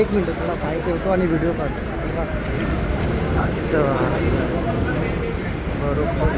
एक मिनटं थोडा पाय ठेवतो आणि व्हिडिओ काढतो. अच्छा बरोबर.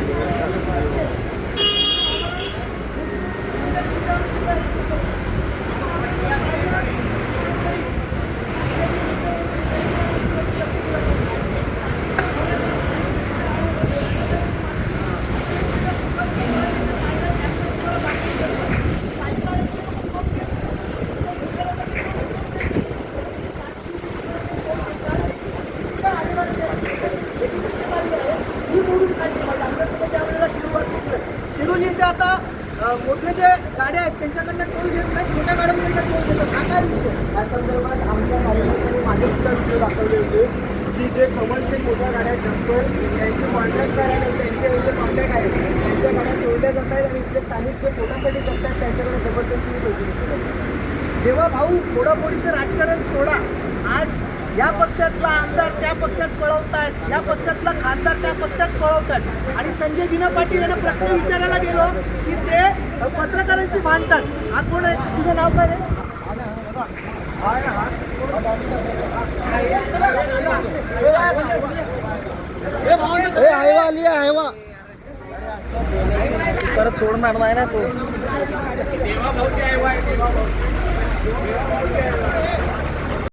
शिरूर इथे आता मोठे जे गाड्या आहेत त्यांच्याकडनं टोल घेत नाही, छोट्या गाड्यांकडनं टोल घेतात. हा काय विषय? या संदर्भात आमच्या कार्यकर्त्यांनी माझे सुद्धा व्हिडिओ दाखवले होते की जे कमर्शियल मोठ्या गाड्या आहेत डंपर त्यांचे कॉन्ट्रॅक्ट करायला त्यांचे जे कॉन्ट्रॅक्ट आहेत त्यांच्या गाड्या सोडल्या जात आहेत आणि इथले स्थानिक जे पोटासाठी करतात त्यांच्याकडे जबरदस्तीने पैसे घेतले जातात. तेव्हा भाऊ फोडाफोडीचं राजकारण सोडा. आज या पक्षातला आमदार त्या पक्षात पळवतायत, या पक्षातला खासदार त्या पक्षात पळवतात. आणि संजय दिना पाटील यांना प्रश्न विचारायला गेलो की ते पत्रकारांशी भांडतात. हा कोण आहे? तुझं नाव काय रे? हायवा परत सोडणार नाही ना तो.